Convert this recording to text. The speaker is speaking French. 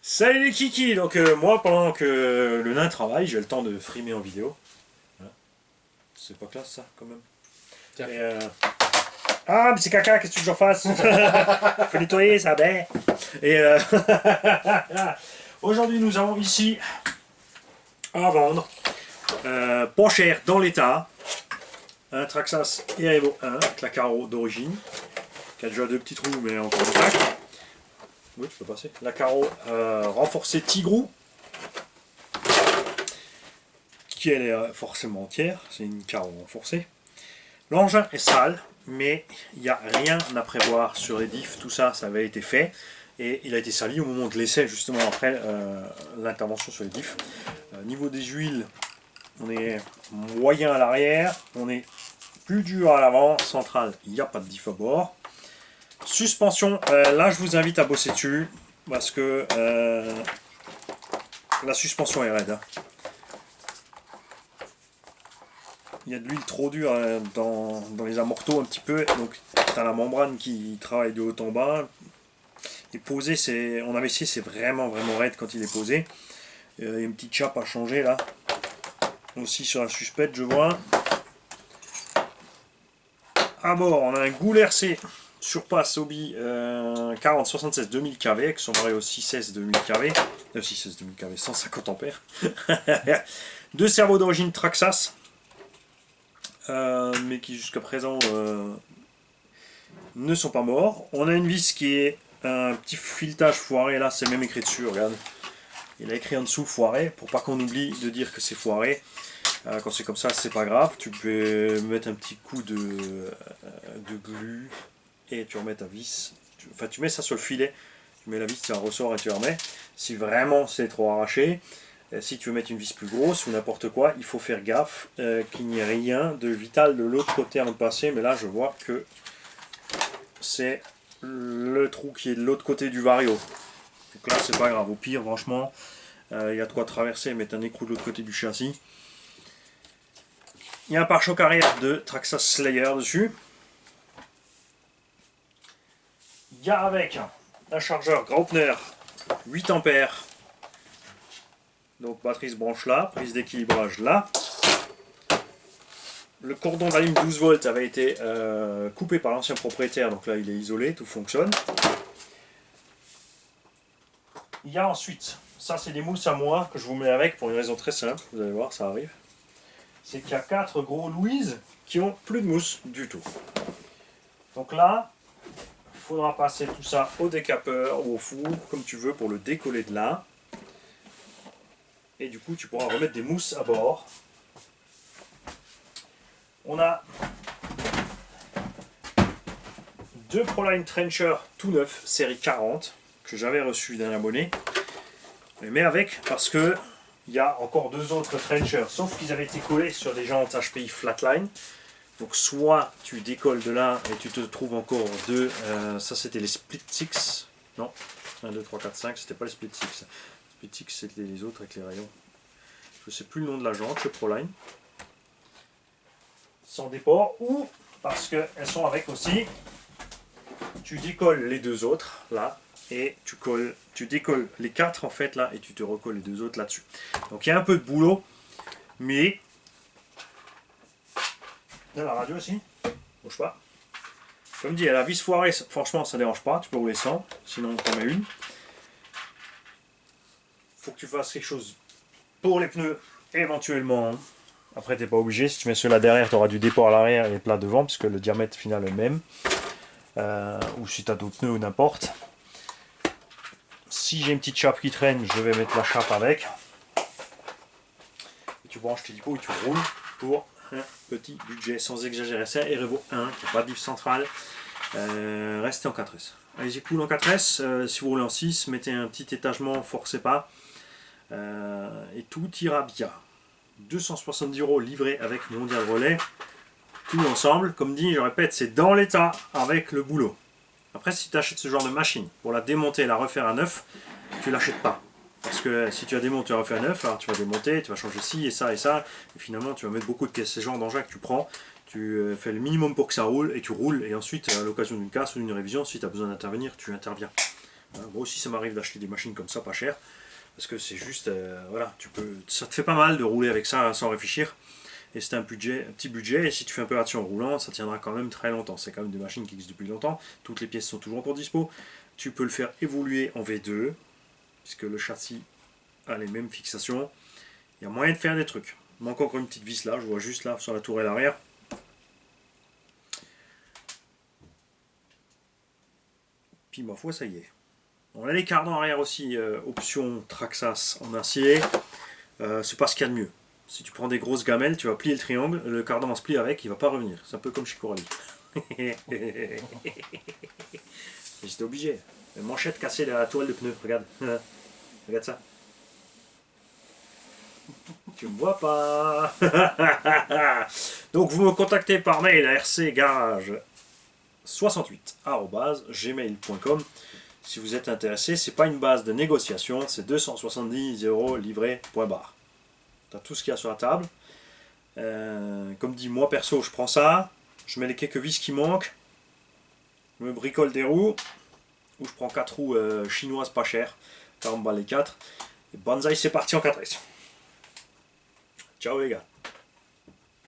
Salut les kikis. Donc moi pendant que le nain travaille, j'ai le temps de frimer en vidéo. Hein. C'est pas classe ça quand même. Tiens. Et, Ah mais c'est caca, qu'est-ce que tu veux que j'en fasse? Faut nettoyer ça, ben. Et aujourd'hui nous avons ici à vendre, pas cher dans l'état, un Traxxas Erevo 1 avec la carreau d'origine, qui a déjà deux petits trous mais encore intact. Oui, tu peux passer. La carreau renforcée Tigrou, qui elle est forcément entière, c'est une carreau renforcée. L'engin est sale, mais il n'y a rien à prévoir sur les diffs, tout ça, ça avait été fait. Et il a été sali au moment de l'essai, justement après l'intervention sur les diffs. Niveau des huiles, on est moyen à l'arrière, on est plus dur à l'avant, central, il n'y a pas de diff à bord. Suspension, là je vous invite à bosser dessus, parce que la suspension est raide. Hein. Il y a de l'huile trop dure dans les amortos un petit peu, donc tu as la membrane qui travaille de haut en bas. Et posé, on avait essayé, c'est vraiment raide quand il est posé. Il y a une petite chape à changer là. Aussi sur la suspecte, je vois. À bord, on a un Goul RC Surpass Hobby 4076 2000 kV avec son Vario 616 2000 kV. 616 2000 kV, 150 ampères. Deux cerveaux d'origine Traxxas. Mais qui jusqu'à présent ne sont pas morts. On a une vis qui est un petit filetage foiré, là c'est même écrit dessus, regarde. Il a écrit en dessous foiré, pour pas qu'on oublie de dire que c'est foiré. Quand c'est comme ça, c'est pas grave, tu peux mettre un petit coup de glu et tu remets ta vis. Enfin, tu mets ça sur le filet, tu mets la vis, tu un ressort et tu remets. Si vraiment c'est trop arraché, si tu veux mettre une vis plus grosse ou n'importe quoi, il faut faire gaffe qu'il n'y ait rien de vital de l'autre côté avant de passer. Mais là, je vois que c'est le trou qui est de l'autre côté du Vario. Donc là, c'est pas grave. Au pire, franchement, il y a de quoi traverser et mettre un écrou de l'autre côté du châssis. Il y a un pare-choc arrière de Traxxas Slayer dessus. Il y a avec un chargeur Graupner 8 ampères. Donc batterie se branche là, prise d'équilibrage là. Le cordon d'allume 12 volts avait été coupé par l'ancien propriétaire, donc là il est isolé, tout fonctionne. Il y a ensuite, ça c'est des mousses à moi que je vous mets avec pour une raison très simple, vous allez voir, ça arrive. C'est qu'il y a 4 gros Louise qui ont plus de mousse du tout. Donc là, il faudra passer tout ça au décapeur ou au four, comme tu veux, pour le décoller de là. Et du coup, tu pourras remettre des mousses à bord. On a deux Proline Trencher tout neufs, série 40, que j'avais reçu d'un abonné. Je les mets avec parce que il y a encore deux autres Trenchers, sauf qu'ils avaient été collés sur des jantes HPI Flatline. Donc soit tu décolles de là et tu te trouves encore deux, ça c'était les Split 6, non, 1, 2, 3, 4, 5, c'était pas les Split 6. Split 6 c'était les autres avec les rayons. Je sais plus le nom de la jante chez Proline. Sans déport, ou parce qu'elles sont avec aussi, tu décolles les deux autres là, et tu décolles les 4 en fait là, et tu te recolles les deux autres là-dessus. Donc il y a un peu de boulot, mais... Là, la radio aussi, bouge pas. Comme dit, la vis foirée, franchement ça dérange pas, tu peux rouler sans, sinon tu en mets une. Faut que tu fasses quelque chose pour les pneus, éventuellement. Après t'es pas obligé, si tu mets ceux-là derrière, tu auras du dépôt à l'arrière et les plats devant, puisque le diamètre final est le même. Ou si tu as d'autres pneus ou n'importe. Si j'ai une petite chape qui traîne, je vais mettre la chape avec. Et tu branches tes dipots et tu roules pour un petit budget, sans exagérer. C'est un Erevo 1 qui n'a pas de diff centrale. Restez en 4S. Allez-y cool en 4S. Si vous roulez en 6, mettez un petit étagement, forcez pas. Et tout ira bien. 270 € livré avec Mondial Relais. Tout ensemble, comme dit, je répète, c'est dans l'état avec le boulot. Après, si tu achètes ce genre de machine pour la démonter et la refaire à neuf, tu l'achètes pas. Parce que si tu la démontes et la refais à neuf, alors tu vas démonter, tu vas changer ci et ça, et finalement tu vas mettre beaucoup de pièces. C'est ce genre d'engin que tu prends, tu fais le minimum pour que ça roule, et tu roules, et ensuite, à l'occasion d'une casse ou d'une révision, si tu as besoin d'intervenir, tu interviens. Moi aussi ça m'arrive d'acheter des machines comme ça pas chères, parce que c'est juste, voilà, ça te fait pas mal de rouler avec ça sans réfléchir. Et c'est un petit budget, et si tu fais un peu attention en roulant, ça tiendra quand même très longtemps. C'est quand même des machines qui existent depuis longtemps, toutes les pièces sont toujours encore dispo. Tu peux le faire évoluer en V2, puisque le châssis a les mêmes fixations. Il y a moyen de faire des trucs. Il manque encore une petite vis là, je vois juste là sur la tourelle arrière. Puis ma foi, ça y est. On a les cardans arrière aussi, option Traxxas en acier. C'est pas ce qu'il y a de mieux. Si tu prends des grosses gamelles, tu vas plier le triangle, le cardan se plie avec, il va pas revenir. C'est un peu comme chez Coralie. J'étais obligé. Une manchette cassée la toile de pneu, regarde. Regarde ça. Tu me vois pas. Donc vous me contactez par mail à rcgarage68@gmail.com si vous êtes intéressé. C'est pas une base de négociation, c'est 270 € livré, point barre. Tu as tout ce qu'il y a sur la table. Comme dit, moi perso, je prends ça, je mets les quelques vis qui manquent, je me bricole des roues, ou je prends 4 roues chinoises pas chères, 40 balles les 4. Et Banzai, c'est parti en 4S. Ciao les gars.